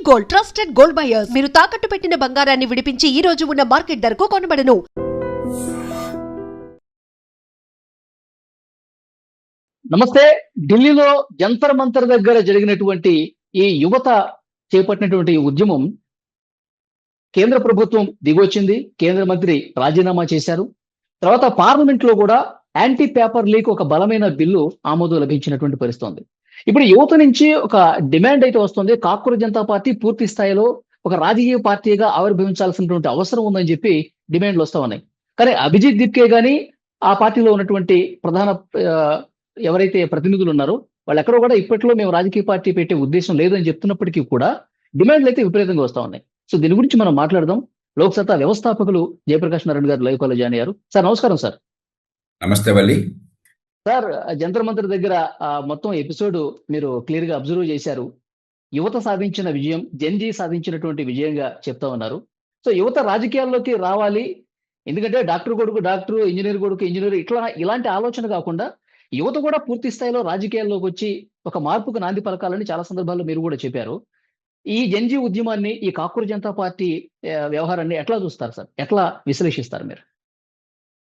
Gold, trusted gold buyers. మీరు తాకట్టు పెట్టిన బంగారాన్ని విడిపించి ఈ రోజు ఉన్న మార్కెట్ ధరకు కొనబడను. నమస్తే. ఢిల్లీలో జంతర్ మంతర్ దగ్గర జరిగినటువంటి ఈ యువత చేపట్టినటువంటి ఉద్యమం కేంద్ర ప్రభుత్వం దిగొచ్చింది. కేంద్ర మంత్రి రాజీనామా చేశారు. తర్వాత పార్లమెంట్ లో కూడా యాంటీ పేపర్ లీక్ ఒక బలమైన బిల్లు ఆమోదం లభించినటువంటి పరిస్థితి ఉంది. ఇప్పుడు యువత నుంచి ఒక డిమాండ్ అయితే వస్తుంది. కాక్రోచ్ జనతా పార్టీ పూర్తి స్థాయిలో ఒక రాజకీయ పార్టీగా ఆవిర్భవించాల్సినటువంటి అవసరం ఉందని చెప్పి డిమాండ్లు వస్తా ఉన్నాయి. కానీ అభిజిత్ దీప్కే గాని ఆ పార్టీలో ఉన్నటువంటి ప్రధాన ఎవరైతే ప్రతినిధులు ఉన్నారో వాళ్ళు ఎక్కడో కూడా ఇప్పట్లో మేము రాజకీయ పార్టీ పెట్టే ఉద్దేశం లేదని చెప్తున్నప్పటికీ కూడా డిమాండ్లు అయితే విపరీతంగా వస్తా ఉన్నాయి. సో దీని గురించి మనం మాట్లాడదాం. లోక్సత్తా వ్యవస్థాపకులు జయప్రకాష్ నారాయణ గారు లైవ్ కాల్ జాయిన్ అయ్యారు. సార్ నమస్కారం. సార్ నమస్తే వల్లి. సార్, జంతర్ మంతర్ దగ్గర మొత్తం ఎపిసోడ్ మీరు క్లియర్ గా అబ్జర్వ్ చేశారు. యువత సాధించిన విజయం, జెన్జీ సాధించినటువంటి విజయంగా చెప్తా ఉన్నారు. సో యువత రాజకీయాల్లోకి రావాలి, ఎందుకంటే డాక్టర్ కొడుకు డాక్టర్, ఇంజనీర్ కొడుకు ఇంజనీర్, ఇలాంటి ఆలోచన కాకుండా యువత కూడా పూర్తి స్థాయిలో రాజకీయాల్లోకి వచ్చి ఒక మార్పుకు నాంది పలకాలని చాలా సందర్భాల్లో మీరు కూడా చెప్పారు. ఈ జెన్జీ ఉద్యమాన్ని, ఈ కాక్రోచ్ జనతా పార్టీ వ్యవహారాన్ని ఎట్లా చూస్తారు సార్? ఎట్లా విశ్లేషిస్తారు మీరు?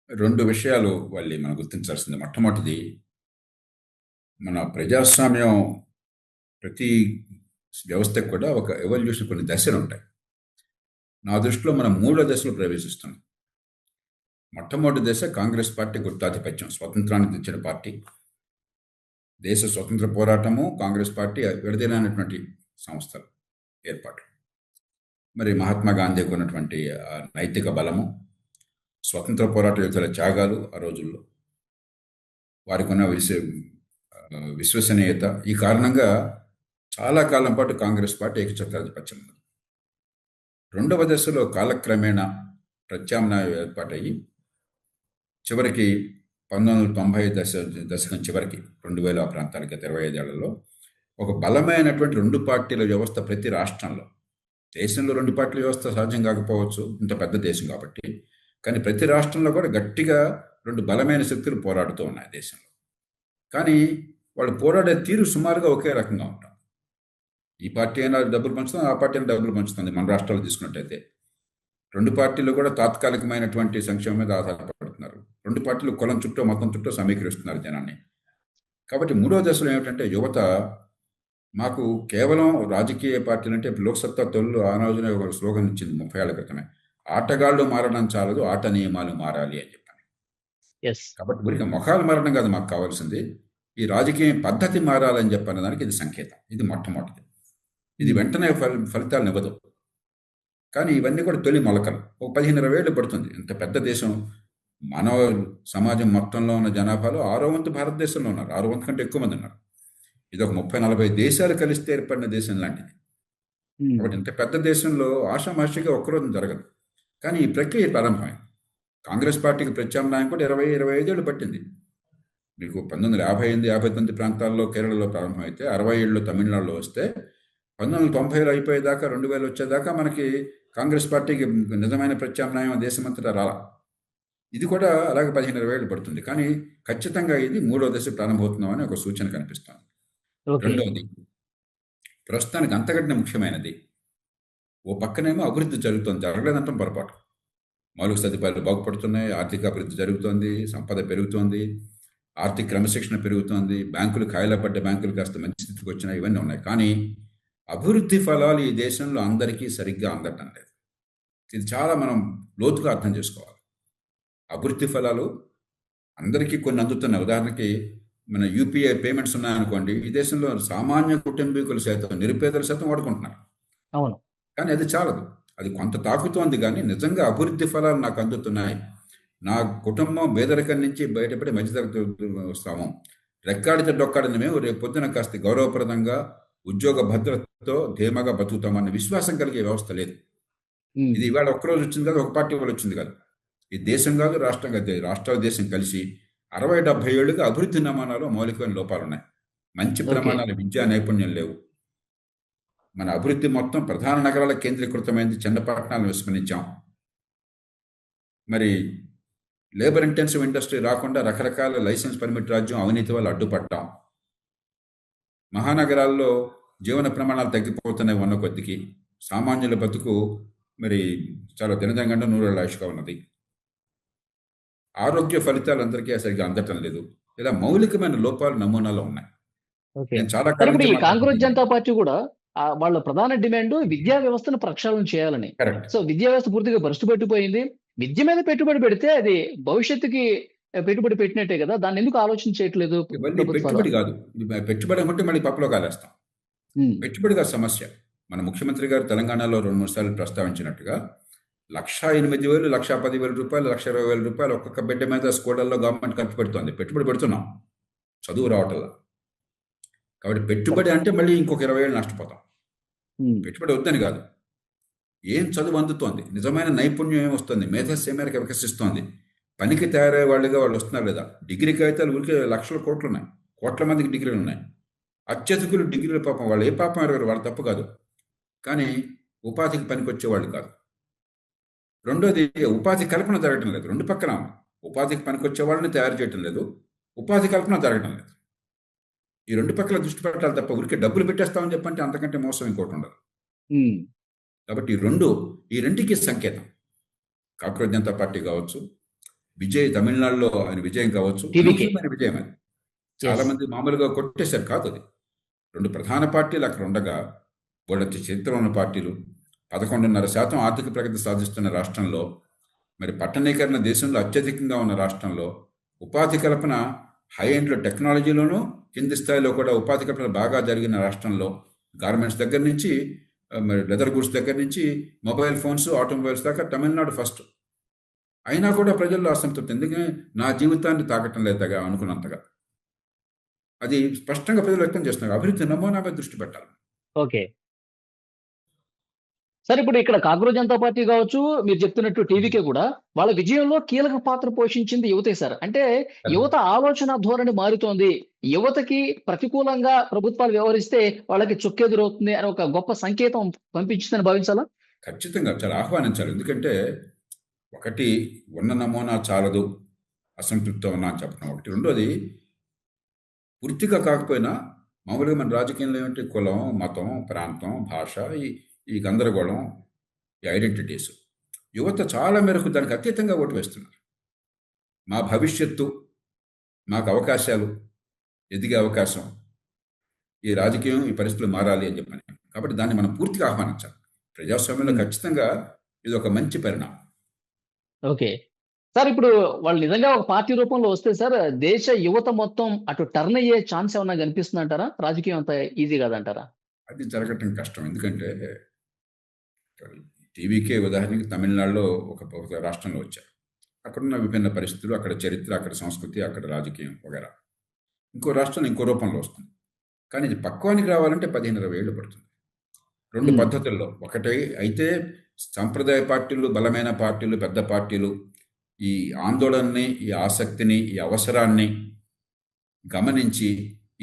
రెండు విషయాలు వల్లి మనం గుర్తించాల్సింది. మొట్టమొదటిది, మన ప్రజాస్వామ్యం ప్రతి వ్యవస్థకు కూడా ఒక ఎవల్యూషన్, కొన్ని దశలు ఉంటాయి. నా దృష్టిలో మనం 3వ దశలో ప్రవేశిస్తున్నాం. మొట్టమొదటి దశ కాంగ్రెస్ పార్టీ గుత్తాధిపత్యం, స్వతంత్రాన్ని తెచ్చిన పార్టీ, దేశ స్వతంత్ర పోరాటము, కాంగ్రెస్ పార్టీ విడదీయనటువంటి సంస్థలు ఏర్పాటు. మరి మహాత్మా గాంధీకి ఉన్నటువంటి నైతిక బలము, స్వతంత్ర పోరాట యోధుల త్యాగాలు, ఆ రోజుల్లో వారికి ఉన్న విశ్వసనీయత, ఈ కారణంగా చాలా కాలం పాటు కాంగ్రెస్ పార్టీ ఏకఛత్రాధిపత్యం ఉంది. రెండవ దశలో కాలక్రమేణా ప్రత్యామ్నాయం ఏర్పాటయ్యి చివరికి 1990 దశకం చివరికి 2000 ప్రాంతాలకి 25 ఏళ్లలో ఒక బలమైనటువంటి 2 పార్టీల వ్యవస్థ ప్రతి రాష్ట్రంలో. దేశంలో 2 పార్టీల వ్యవస్థ సాధ్యం కాకపోవచ్చు, ఇంత పెద్ద దేశం కాబట్టి, కానీ ప్రతి రాష్ట్రంలో కూడా గట్టిగా 2 బలమైన శక్తులు పోరాడుతూ ఉన్నాయి దేశంలో. కానీ వాళ్ళు పోరాడే తీరు సుమారుగా ఒకే రకంగా ఉంటాం. ఈ పార్టీ అయినా డబ్బులు పంచుతుంది, ఆ పార్టీ అయినా డబ్బులు పంచుతుంది. మన రాష్ట్రాలు తీసుకున్నట్టయితే 2 పార్టీలు కూడా తాత్కాలికమైనటువంటి సంక్షేమం మీద ఆధారపడుతున్నారు. 2 పార్టీలు కులం చుట్టూ, మతం చుట్టూ సమీకరిస్తున్నారు జనాన్ని. కాబట్టి 3వ దశలో ఏమిటంటే, యువత మాకు కేవలం రాజకీయ పార్టీలు అంటే, లోక్సత్తా తొలి ఆ రోజునే ఒక స్లోగన్ ఇచ్చింది 30 ఏళ్ల క్రితమే, ఆటగాళ్ళు మారడం చాలదు, ఆట నియమాలు మారాలి అని చెప్పాను. కాబట్టి ఊరికి మొఖాలు మారడం కాదు మాకు కావాల్సింది, ఈ రాజకీయ పద్ధతి మారాలని చెప్పిన దానికి ఇది సంకేతం. ఇది మొట్టమొదటిది. ఇది వెంటనే ఫలితాలను ఇవ్వదు, కానీ ఇవన్నీ కూడా తొలి మొలకలు. ఒక 15-20 ఏళ్ళు పడుతుంది. ఇంత పెద్ద దేశం, మానవ సమాజం మొత్తంలో ఉన్న జనాభాలో 6వ వంతు భారతదేశంలో ఉన్నారు. 6వ వంతు కంటే ఎక్కువ మంది ఉన్నారు. ఇది ఒక 30-40 దేశాలు కలిస్తే ఏర్పడిన దేశం లాంటిది. కాబట్టి ఇంత పెద్ద దేశంలో ఆషామాషిగా ఒక్కరోజు జరగదు. కానీ ఈ ప్రక్రియ ప్రారంభమైంది. కాంగ్రెస్ పార్టీకి ప్రత్యామ్నాయం కూడా 20-25 ఏళ్ళు పట్టింది. మీకు 1958-59 ప్రాంతాల్లో కేరళలో ప్రారంభమైతే, 60 ఏళ్ళు తమిళనాడులో వస్తే, 1990లో అయిపోయేదాకా, 2000 వచ్చేదాకా మనకి కాంగ్రెస్ పార్టీకి నిజమైన ప్రత్యామ్నాయం దేశమంతటా రాలా. ఇది కూడా అలాగే 15-20 ఏళ్ళు పడుతుంది. కానీ ఖచ్చితంగా ఇది 3వ దశ ప్రారంభమవుతున్నామని ఒక సూచన కనిపిస్తుంది. రెండవది, ప్రస్తుతానికి అంతకంటే ముఖ్యమైనది, ఓ పక్కనేమో అభివృద్ధి జరుగుతుంది, జరగలేదంటాం పొరపాటు. మౌలిక సదుపాయాలు బాగుపడుతున్నాయి, ఆర్థిక అభివృద్ధి జరుగుతోంది, సంపద పెరుగుతోంది, ఆర్థిక క్రమశిక్షణ పెరుగుతోంది, బ్యాంకులు కాయలపడ్డ బ్యాంకులు కాస్త మంచి స్థితికి వచ్చినాయి, ఇవన్నీ ఉన్నాయి. కానీ అభివృద్ధి ఫలాలు ఈ దేశంలో అందరికీ సరిగ్గా అందటం లేదు. ఇది చాలా మనం లోతుగా అర్థం చేసుకోవాలి. అభివృద్ధి ఫలాలు అందరికీ కొన్ని అందుతున్నాయి. ఉదాహరణకి మన యూపీఐ పేమెంట్స్ ఉన్నాయనుకోండి, ఈ దేశంలో సామాన్య కుటుంబీకులు సైతం, నిరుపేదలు సైతం వాడుకుంటున్నారు. అవును, కానీ అది చాలదు. అది కొంత తాకుతోంది, కానీ నిజంగా అభివృద్ధి ఫలాలు నాకు అందుతున్నాయి, నా కుటుంబం పేదరికం నుంచి బయటపడి మధ్యతరగతి వస్తాము, రెక్కాడితే డొక్కాడని మేము రేపు పొద్దున కాస్త గౌరవప్రదంగా ఉద్యోగ భద్రతతో ధీమాగా బతుకుతామన్న విశ్వాసం కలిగే వ్యవస్థ లేదు. ఇది ఇవాళ ఒక్కరోజు వచ్చింది కాదు, ఒక పార్టీ వాళ్ళు వచ్చింది కాదు. ఈ దేశం కాదు, రాష్ట్రం కాదు, రాష్ట్రాల దేశం కలిసి 60-70 ఏళ్ళుగా అభివృద్ధి నమూనాలో మౌలికమైన లోపాలు ఉన్నాయి. మంచి ప్రమాణాలు, విద్యా నైపుణ్యం లేవు. మన అభివృద్ధి మొత్తం ప్రధాన నగరాల కేంద్రీకృతమైంది, చిన్న పట్టణాలను విస్మరించాం. మరి లేబర్ ఇంటెన్సివ్ ఇండస్ట్రీ రాకుండా రకరకాల లైసెన్స్ పర్మిట్ రాజ్యం, అవినీతి వల్ల అడ్డుపట్టాం. మహానగరాల్లో జీవన ప్రమాణాలు తగ్గిపోతున్నాయి ఉన్న కొద్దికి. సామాన్యుల బతుకు మరి చాలా దినదినగంట నూరేళ్ల ఆయుష్గా ఉన్నది. ఆరోగ్య ఫలితాలు అందరికీ సరిగ్గా అందటం లేదు. ఇలా మౌలికమైన లోపాలు నమూనాలో ఉన్నాయి. ఓకే. నేను చాలా సరే కాలం ఇప్పుడు ఈ నుంచి కాంగ్రెస్ మాట్లాడుతున్నాను. జనతా పార్టీ కూడా వాళ్ళ ప్రధాన డిమాండ్ విద్యా వ్యవస్థను ప్రక్షాళన చేయాలని. కరెక్ట్. సో విద్యా వ్యవస్థ పూర్తిగా భ్రష్టు పట్టిపోయింది. విద్య మీద పెట్టుబడి పెడితే అది భవిష్యత్తుకి పెట్టుబడి పెట్టినట్టే కదా! దాన్ని ఎందుకు ఆలోచన చేయట్లేదు ఇవన్నీ ప్రభుత్వాలు? పెట్టుబడి కాదు. పెట్టుబడి అనుకుంటే మళ్ళీ పప్పులో కాలేస్తాం. ఉమ్, పెట్టుబడిగా సమస్య. మన ముఖ్యమంత్రి గారు తెలంగాణలో 2-3 సార్లు ప్రస్తావించినట్టుగా 1,08,000, 1,10,000 రూపాయలు, 1,20,000 రూపాయలు ఒక్కొక్క బిడ్డ మీద స్కూళ్ళల్లో గవర్నమెంట్ ఖర్చు పెడుతోంది. పెట్టుబడి పెడుతున్నాం, చదువు రావటంలా. కాబట్టి పెట్టుబడి అంటే మళ్ళీ ఇంకొక 20 ఏళ్ళు నష్టపోతాం. ఉమ్, పెట్టుబడి వద్దని కాదు, ఏం చదువు అందుతోంది, నిజమైన నైపుణ్యం ఏం వస్తుంది, మేధస్సు ఏ మేరకు వికసిస్తోంది, పనికి తయారయ్యే వాళ్ళుగా వాళ్ళు వస్తున్నారు లేదా. డిగ్రీ కాగితాలు ఊరికే లక్షల కోట్లు ఉన్నాయి, కోట్ల మందికి డిగ్రీలు ఉన్నాయి. అత్యధికులు డిగ్రీల పాపం, వాళ్ళు ఏ పాపం ఎరగరు, వాళ్ళ తప్పు కాదు. కానీ ఉపాధికి పనికొచ్చే వాళ్ళు కాదు. రెండోది, ఉపాధి కల్పన జరగటం లేదు. రెండు పక్కన ఉపాధికి పనికొచ్చే వాళ్ళని తయారు చేయటం లేదు, ఉపాధి కల్పన జరగటం లేదు. ఈ రెండు పక్కల దృష్టి పెట్టాలి తప్ప ఊరికే డబ్బులు పెట్టేస్తామని చెప్పంటే అంతకంటే మోసం ఇంకోటి ఉండదు. ఉమ్, కాబట్టి ఈ రెండుకి సంకేతం. కాంగ్రెస్ జనతా పార్టీ కావచ్చు, విజయ్ తమిళనాడులో ఆయన విజయం కావచ్చు, TVK. అనూహ్యమైన విజయం అది. చాలా మంది మామూలుగా కొట్టేశారు కాదు అది. రెండు ప్రధాన పార్టీలు అక్కడ ఉండగా, వాళ్ళకి చరిత్ర ఉన్న పార్టీలు, 11.5% ఆర్థిక ప్రగతి సాధిస్తున్న రాష్ట్రంలో, మరి పట్టణీకరణ దేశంలో అత్యధికంగా ఉన్న రాష్ట్రంలో, ఉపాధి కల్పన హై ఎండ్లో టెక్నాలజీలోనూ కింది స్థాయిలో కూడా ఉపాధి కల్పన బాగా జరిగిన రాష్ట్రంలో, గార్మెంట్స్ దగ్గర నుంచి మరి లెదర్ గూడ్స్ దగ్గర నుంచి మొబైల్ ఫోన్స్, ఆటోమొబైల్స్ దాకా తమిళనాడు ఫస్ట్. అయినా కూడా ప్రజల్లో అసంతృప్తి. ఎందుకని నా జీవితాన్ని తాకటం లేదగా అనుకున్నంతగా. అది స్పష్టంగా ప్రజలు వ్యక్తం చేస్తున్నారు. అభివృద్ధి నమూనా మీద దృష్టి పెట్టాలి. ఓకే. సరే ఇప్పుడు ఇక్కడ కాంగ్రెస్ జనతా పార్టీ కావచ్చు, మీరు చెప్తున్నట్టు టీవీకే కూడా వాళ్ళ విజయంలో కీలక పాత్ర పోషించింది యువతే సార్. అంటే యువత ఆలోచన ధోరణి మారుతోంది. యువతకి ప్రతికూలంగా ప్రభుత్వాలు వ్యవహరిస్తే వాళ్ళకి చుక్కెదురవుతుంది అని ఒక గొప్ప సంకేతం పంపించిందని భావించాలా? ఖచ్చితంగా చాలా ఆహ్వానించాలి. ఎందుకంటే ఒకటి, ఉన్న నమూనా చాలదు, అసంతృప్తి ఉన్నా అని చెప్పడం ఒకటి. రెండోది, పూర్తిగా కాకపోయినా మామూలుగా మన రాజకీయంలో ఏమిటి, కులం, మతం, ప్రాంతం, భాష, ఈ గందరగోళం, ఈ ఐడెంటిటీస్. యువత చాలా మేరకు దానికి అతీతంగా ఓటు వేస్తున్నారు. మా భవిష్యత్తు, మాకు అవకాశాలు, ఎదిగే అవకాశం, ఈ రాజకీయం, ఈ పరిస్థితులు మారాలి అని చెప్పని. కాబట్టి దాన్ని మనం పూర్తిగా ఆహ్వానించాలి. ప్రజాస్వామ్యంలో ఖచ్చితంగా ఇది ఒక మంచి పరిణామం. ఓకే. సార్ ఇప్పుడు వాళ్ళు నిజంగా ఒక పార్టీ రూపంలో వస్తే సార్, దేశ యువత మొత్తం అటు టర్న్ అయ్యే ఛాన్స్ ఏమన్నా కనిపిస్తుంది అంటారా? రాజకీయం అంత ఈజీ కాదంటారా? అది జరగటం కష్టం. ఎందుకంటే టీవీకే ఉదాహరణకి తమిళనాడులో ఒక రాష్ట్రంలో వచ్చారు. అక్కడున్న విభిన్న పరిస్థితులు, అక్కడ చరిత్ర, అక్కడ సంస్కృతి, అక్కడ రాజకీయం వగేరా. ఇంకో రాష్ట్రంలో ఇంకో రూపంలో వస్తుంది. కానీ ఇది పక్వానికి రావాలంటే 15-20 ఏళ్ళు పడుతుంది. రెండు పద్ధతుల్లో. ఒకటి అయితే సాంప్రదాయ పార్టీలు, బలమైన పార్టీలు, పెద్ద పార్టీలు ఈ ఆందోళనని, ఈ ఆసక్తిని, ఈ అవసరాన్ని గమనించి,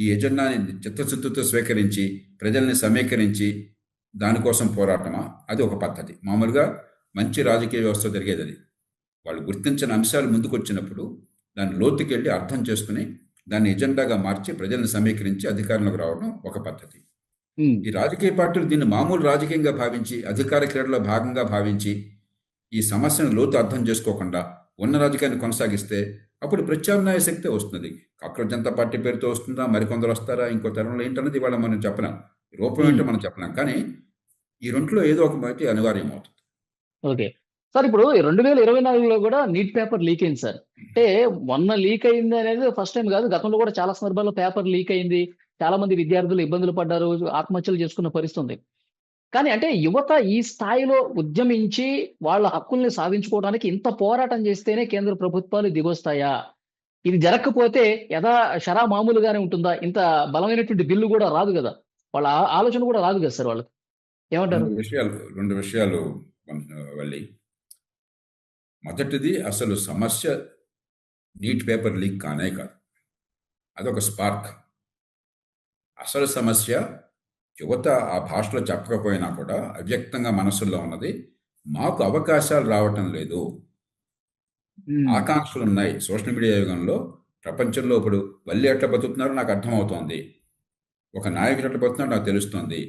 ఈ ఎజెండాని చిత్తశుద్ధితో స్వీకరించి, ప్రజల్ని సమీకరించి దానికోసం పోరాటమా, అది ఒక పద్ధతి. మామూలుగా మంచి రాజకీయ వ్యవస్థ జరిగేది అది. వాళ్ళు గుర్తించిన అంశాలు ముందుకు వచ్చినప్పుడు దాన్ని లోతుకెళ్ళి అర్థం చేసుకుని దాన్ని ఎజెండాగా మార్చి ప్రజల్ని సమీకరించి అధికారంలోకి రావడం ఒక పద్ధతి. ఈ రాజకీయ పార్టీలు దీన్ని మామూలు రాజకీయంగా భావించి, అధికార క్రీడలో భాగంగా భావించి, ఈ సమస్యను లోతు అర్థం చేసుకోకుండా ఉన్న రాజకీయాన్ని కొనసాగిస్తే అప్పుడు ప్రత్యామ్నాయ శక్తే వస్తుంది. కాంగ్రెస్ జనతా పార్టీ పేరుతో వస్తుందా, మరికొందరు వస్తారా, ఇంకో తరంలో ఏంటన్నది ఇవాళ మనం చెప్పలేం. రూపం ఏంటో మనం చెప్పలేం. కానీ ఈ రెండులో ఏదో ఒక బయట అనివార్యం అవుతుంది. ఓకే. సార్ ఇప్పుడు 2024లో కూడా నీట్ పేపర్ లీక్ అయింది సార్. అంటే మొన్న లీక్ అయింది అనేది ఫస్ట్ టైం కాదు. గతంలో కూడా చాలా సందర్భాల్లో పేపర్ లీక్ అయింది. చాలా మంది విద్యార్థులు ఇబ్బందులు పడ్డారు. ఆత్మహత్యలు చేసుకున్న పరిస్థితి ఉంది. కానీ అంటే యువత ఈ స్థాయిలో ఉద్యమించి వాళ్ళ హక్కుల్ని సాధించుకోవడానికి ఇంత పోరాటం చేస్తేనే కేంద్ర ప్రభుత్వాలు దిగొస్తాయా? ఇది జరగకపోతే షరా మామూలుగానే ఉంటుందా? ఇంత బలమైనటువంటి బిల్లు కూడా రాదు కదా! వాళ్ళ ఆలోచన కూడా రాదు కదా సార్ వాళ్ళకి. ఏమంటారు? రెండు విషయాలు వల్లి. మొదటిది, అసలు సమస్య నీట్ పేపర్ లీక్ కానే కాదు. అదొక స్పార్క్. అసలు సమస్య యువత ఆ భాషలో చెప్పకపోయినా కూడా అవ్యక్తంగా మనసుల్లో ఉన్నది, మాకు అవకాశాలు రావటం లేదు, ఆకాంక్షలు ఉన్నాయి. సోషల్ మీడియా యుగంలో ప్రపంచంలో ఇప్పుడు వల్లి ఎట్లా బతుకుతున్నారో నాకు అర్థమవుతోంది. ఒక నాయకుడు ఎట్లా పోతున్నాడు నాకు తెలుస్తుంది.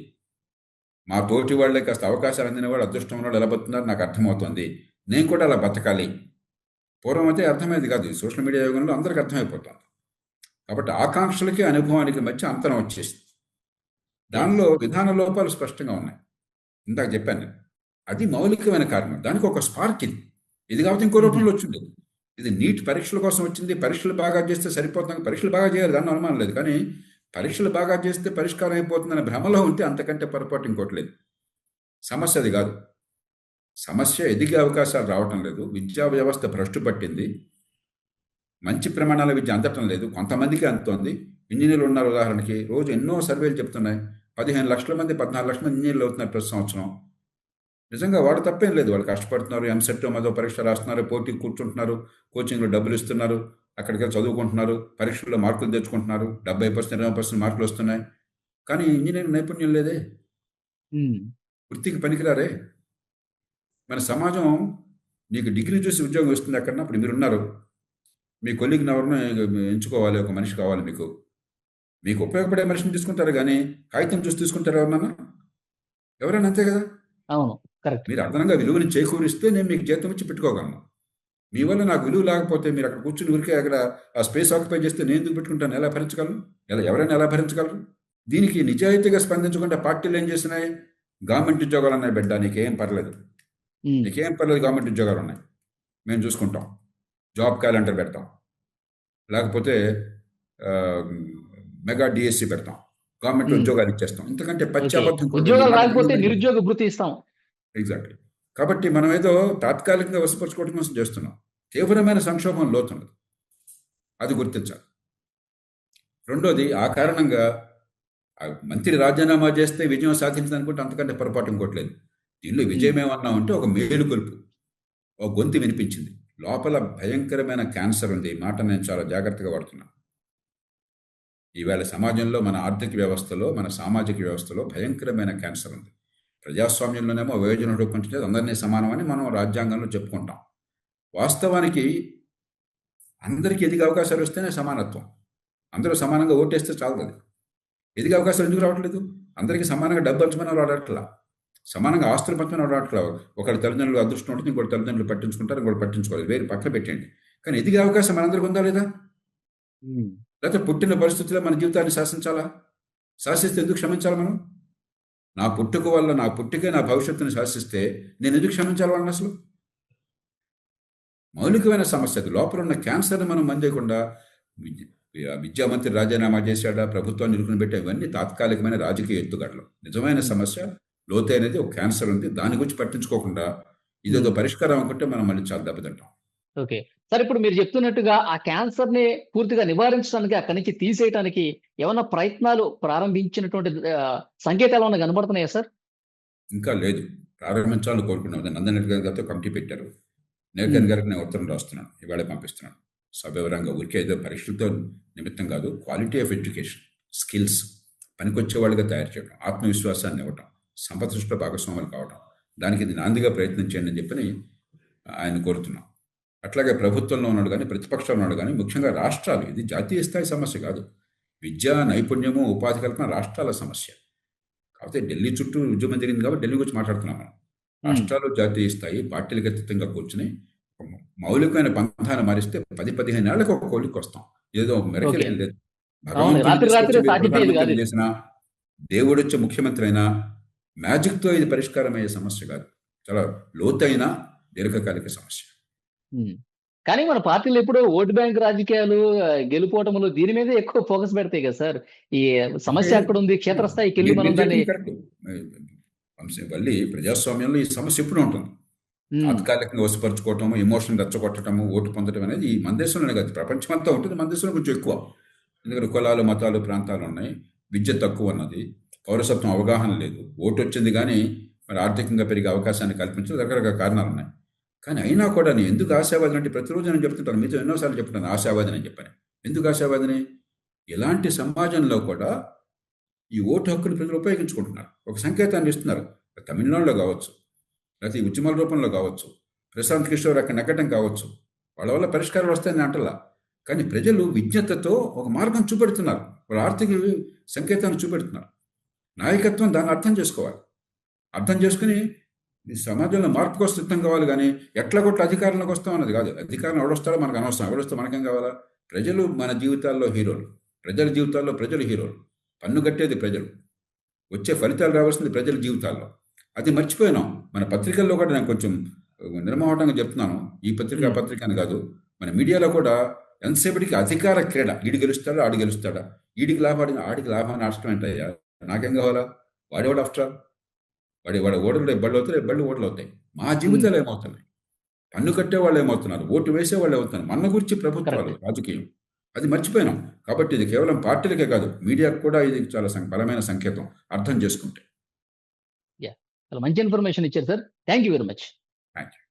మా తోటి వాళ్ళే కాస్త అవకాశాలు అందిన వాళ్ళు అదృష్టం వాళ్ళు ఎలా బతున్నారు నాకు అర్థమవుతుంది. నేను కూడా అలా బతకాలి. పూర్వం అయితే అర్థమయ్యేది కాదు. ఈ సోషల్ మీడియా యుగంలో అందరికీ అర్థమైపోతుంది. కాబట్టి ఆకాంక్షలకి అనుభవానికి మధ్య అంతరం వచ్చేసింది. దానిలో విధాన లోపాలు స్పష్టంగా ఉన్నాయి. ఇందాక చెప్పాను నేను. అది మౌలికమైన కారణం. దానికి ఒక స్పార్క్ ఇది. ఇది కాబట్టి ఇంకో రూపంలో వచ్చింది. ఇది నీట్ పరీక్షల కోసం వచ్చింది. పరీక్షలు బాగా చేస్తే సరిపోతుంది. పరీక్షలు బాగా చేయాలి, దాన్ని అనుమానం లేదు. కానీ పరీక్షలు బాగా చేస్తే పరిష్కారం అయిపోతుందనే భ్రమలో ఉంటే అంతకంటే పొరపాటు ఇంకోటి లేదు. సమస్య అది కాదు. సమస్య ఎదిగే అవకాశాలు రావటం లేదు. విద్యా వ్యవస్థ భ్రష్టు పట్టింది. మంచి ప్రమాణాల విద్య అందటం లేదు. కొంతమందికి అందుతోంది. ఇంజనీర్లు ఉన్నారు. ఉదాహరణకి రోజు ఎన్నో సర్వేలు చెప్తున్నాయి. 15 లక్షల మంది 14 లక్షల మంది ఇంజనీర్లు అవుతున్నారు ప్రతి సంవత్సరం. నిజంగా వాడు తప్పేం లేదు. వాళ్ళు కష్టపడుతున్నారు. ఎంసెట్ మదో పరీక్ష రాస్తున్నారు. పోటీకి కూర్చుంటున్నారు. కోచింగ్లో డబ్బులు ఇస్తున్నారు. అక్కడికి చదువుకుంటున్నారు. పరీక్షల్లో మార్కులు తెచ్చుకుంటున్నారు. 70% 20% మార్కులు వస్తున్నాయి. కానీ ఇంజనీరింగ్ నైపుణ్యం లేదే. వృత్తికి పనికిరారే. మన సమాజం నీకు డిగ్రీ చూసి ఉద్యోగం వస్తుంది అక్కడ. అప్పుడు మీరున్నారు. మీ కొలీగ్ని ఎవరినో ఎంచుకోవాలి. ఒక మనిషి కావాలి మీకు. మీకు ఉపయోగపడే మనిషిని తీసుకుంటారు కానీ కాగితం చూసి తీసుకుంటారు ఎవరైనా అంతే కదా. అవును, కరెక్ట్. మీరు అదనంగా విలువని చేకూరిస్తే నేను మీకు జీతం ఇచ్చి పెట్టుకోగలను. మీ వల్ల నాకు విలువ లేకపోతే మీరు అక్కడ కూర్చుని ఊరికే అక్కడ ఆ స్పేస్ ఆక్యుపై చేస్తే నేను ఎందుకు పెట్టుకుంటాను? ఎలా భరించగలను? ఎవరైనా ఎలా భరించగలరు? దీనికి నిజాయితీగా స్పందించకుండా పార్టీలు ఏం చేసినాయి? గవర్నమెంట్ ఉద్యోగాలు ఉన్నాయి బిడ్డ, నీకేం పర్లేదు, గవర్నమెంట్ ఉద్యోగాలు ఉన్నాయి, మేము చూసుకుంటాం, జాబ్ క్యాలెండర్ పెడతాం, లేకపోతే మెగా డిఎస్సి పెడతాం, గవర్నమెంట్ ఉద్యోగాలు ఇచ్చేస్తాం. ఇంతకంటే పశ్చాత్తాపం ఉద్యోగాలు రాకపోతే నిరుద్యోగ భృతి ఇస్తాం. ఎగ్జాక్ట్లీ. కాబట్టి మనం ఏదో తాత్కాలికంగా వసపరుచుకోవడం కోసం చేస్తున్నాం. తీవ్రమైన సంక్షోభం లోతున్నది, అది గుర్తించాలి. రెండోది, ఆ కారణంగా మంత్రి రాజీనామా చేస్తే విజయం సాధించిందనుకుంటే అంతకంటే పొరపాటు ఇంకోట్లేదు. దీనిలో విజయం ఏమన్నా ఉంటే ఒక మేలుకొలుపు, ఒక గొంతు వినిపించింది. లోపల భయంకరమైన క్యాన్సర్ ఉంది. ఈ మాట నేను చాలా జాగ్రత్తగా వాడుతున్నాను. ఈవేళ సమాజంలో, మన ఆర్థిక వ్యవస్థలో, మన సామాజిక వ్యవస్థలో భయంకరమైన క్యాన్సర్ ఉంది. ప్రజాస్వామ్యంలోనేమో వయోజనుడు కొంచెం అందరినీ సమానమని మనం రాజ్యాంగంలో చెప్పుకుంటాం. వాస్తవానికి అందరికీ ఎదిగే అవకాశాలు వస్తేనే సమానత్వం. అందరూ సమానంగా ఓటేస్తే చాలు కదా. ఎదిగే అవకాశాలు ఎందుకు రావట్లేదు? అందరికీ సమానంగా డబ్బు పంచమని రావట్లా, సమానంగా ఆస్తులు పంచమని రావట్లా. ఒకరి తల్లిదండ్రులు అదృష్టం ఉంటుంది, ఇంకోటి తల్లిదండ్రులు పట్టించుకుంటారు, ఇంకోటి పట్టించుకోవాలి, వేరు పక్కన పెట్టండి. కానీ ఎదిగే అవకాశం మనందరికీ ఉందా లేదా? లేకపోతే పుట్టిన పరిస్థితుల్లో మన జీవితాన్ని శాసించాలా? శాసిస్తే ఎందుకు క్షమించాలి మనం? నా పుట్టుక వల్ల, నా పుట్టుకే నా భవిష్యత్తుని శాసిస్తే నేను ఎందుకు క్షమించాలి వాళ్ళని? అసలు మౌలికమైన సమస్య అది. లోపల ఉన్న క్యాన్సర్ని మనం మందేయకుండా విద్యామంత్రి రాజీనామా చేశాడా, ప్రభుత్వాన్ని నిలుకుని పెట్టా, ఇవన్నీ తాత్కాలికమైన రాజకీయ ఎత్తుగడలు. నిజమైన సమస్య లోతైనది, ఒక క్యాన్సర్ ఉంది. దాని గురించి పట్టించుకోకుండా ఇదేదో పరిష్కారం అనుకుంటే మనం మళ్ళీ చాలా దెబ్బతింటాం. ఓకే సార్, ఇప్పుడు మీరు చెప్తున్నట్టుగా ఆ క్యాన్సర్ ని పూర్తిగా నివారించడానికి, అక్కడి నుంచి తీసేయడానికి ఏమైనా ప్రయత్నాలు ప్రారంభించినటువంటి సంకేతాలు ఏమైనా కనబడుతున్నాయా సార్? ఇంకా లేదు, ప్రారంభించాలని కోరుకున్నాం. నందన్ రెడ్డి గారితో కమిటీ పెట్టారు. నేర్కన్ గారికి నేను ఉత్తరం రాస్తున్నాను, ఇవాళ పంపిస్తున్నాను. సవివరంగా, ఊరికే ఏదో పరీక్షలతో నిమిత్తం కాదు, క్వాలిటీ ఆఫ్ ఎడ్యుకేషన్, స్కిల్స్, పనికొచ్చే వాళ్ళుగా తయారు చేయడం, ఆత్మవిశ్వాసాన్ని ఇవ్వటం, సంపద సృష్టిలో భాగస్వాములు కావడం, దానికి ఇది నాందిగా ప్రయత్నం చేయండి అని చెప్పని ఆయన కోరుతున్నాం. అట్లాగే ప్రభుత్వంలో ఉన్నాడు కానీ, ప్రతిపక్షంలో ఉన్నాడు కానీ, ముఖ్యంగా రాష్ట్రాలు, ఇది జాతీయ స్థాయి సమస్య కాదు. విద్యా నైపుణ్యము, ఉపాధి కల్పన రాష్ట్రాల సమస్య. కాకపోతే ఢిల్లీ చుట్టూ ఉద్యమం జరిగింది కాబట్టి ఢిల్లీ గురించి మాట్లాడుతున్నాం మనం. రాష్ట్రాలు జాతీయ స్థాయి పార్టీలకు అతీతంగా కూర్చుని మౌలికమైన పంథాన్ని మారిస్తే 10-15 ఏళ్లకు ఒక కోలికి వస్తాం. ఏదో మెరకలు ఏం లేదు. భగవంతుడు చేసిన, దేవుడు వచ్చే ముఖ్యమంత్రి అయినా మ్యాజిక్తో ఇది పరిష్కారం అయ్యే సమస్య కాదు. చాలా లోతైన దీర్ఘకాలిక సమస్య. కానీ మన పార్టీలు ఎప్పుడు ఓటు బ్యాంక్ రాజకీయాలు, గెలుపోవటములు, దీని మీద ఎక్కువ ఫోకస్ పెడతాయి కదా సార్. ఈ సమస్య అక్కడ ఉంది, క్షేత్రస్థాయికి వెళ్ళి మనం దాన్ని మళ్ళీ ప్రజాస్వామ్యంలో ఈ సమస్య ఎప్పుడు ఉంటుంది. తాత్కాలికంగా వసపరుచుకోవటము, ఎమోషన్ రెచ్చగొట్టడము, ఓటు పొందడం అనేది మన దేశంలోనే కాదు, ప్రపంచమంతా ఉంటుంది. మన దేశంలో కొంచెం ఎక్కువ. ఎందుకంటే కులాలు, మతాలు, ప్రాంతాలు ఉన్నాయి, విద్య తక్కువ ఉన్నది, పౌరసత్వం అవగాహన లేదు, ఓటు వచ్చింది కానీ మరి ఆర్థికంగా పెరిగే అవకాశాన్ని కల్పించడం, రకరకాల కారణాలు ఉన్నాయి. కానీ అయినా కూడా నేను ఎందుకు ఆశావాదిని అంటే, ప్రతిరోజు నేను చెప్తుంటాను, మీతో ఎన్నోసార్లు చెప్తున్నాను ఆశావాదిని అని చెప్పాను. ఎందుకు ఆశావాదిని? ఇలాంటి సమాజంలో కూడా ఈ ఓటు హక్కును ప్రజలు ఉపయోగించుకుంటున్నారు, ఒక సంకేతాన్ని ఇస్తున్నారు. తమిళనాడులో కావచ్చు, లేకపోతే ఈ ఉద్యమాల రూపంలో కావచ్చు, ప్రశాంత్ కిషోర్ అక్కడ నెగ్గటం కావచ్చు, వాళ్ళ వల్ల పరిష్కారాలు వస్తాయని అంటలా. కానీ ప్రజలు విజ్ఞతతో ఒక మార్గం చూపెడుతున్నారు. వాళ్ళ ఆర్థిక సంకేతాన్ని చూపెడుతున్నారు. నాయకత్వం దాన్ని అర్థం చేసుకోవాలి. అర్థం చేసుకుని ఈ సమాజంలో మార్పుకు సిద్ధం కావాలి, కానీ ఎట్లా కొట్ల అధికారంలోకి వస్తాం అన్నది కాదు. అధికారం ఎవడొస్తాడో మనకు అనవసరం. ఎవడొస్తే మనకేం కావాలా? ప్రజలు మన జీవితాల్లో హీరోలు, ప్రజల జీవితాల్లో ప్రజలు హీరోలు. పన్ను కట్టేది ప్రజలు, వచ్చే ఫలితాలు రావాల్సింది ప్రజల జీవితాల్లో. అది మర్చిపోయినాం. మన పత్రికల్లో కూడా నేను కొంచెం నిర్మోహటంగా చెప్తున్నాను, ఈ పత్రిక అని కాదు, మన మీడియాలో కూడా ఎంతసేపటికి అధికార క్రీడ. ఈడు గెలుస్తాడా, ఆడు గెలుస్తాడా, ఈడికి లాభాడి ఆడికి లాభాన్ని నష్టం ఏంటయ్యా, నాకేం కావాలా, వాడేవాడు ఆఫ్టర్ వాడు ఓడలు బళ్ళు అవుతాయి, బళ్ళు ఓడలు అవుతాయి. మా జీవితాలు ఏమవుతున్నాయి? పన్ను కట్టే వాళ్ళు ఏమవుతున్నారు, ఓటు వేసే వాళ్ళు ఏమవుతున్నారు, మన గురించి ప్రభుత్వాలు, రాజకీయం. అది మర్చిపోయినాం. కాబట్టి ఇది కేవలం పార్టీలకే కాదు, మీడియాకు కూడా ఇది చాలా బలమైన సంకేతం అర్థం చేసుకుంటే. చాలా మంచి ఇన్ఫర్మేషన్ ఇచ్చారు sir. Thank you very much. Thank you.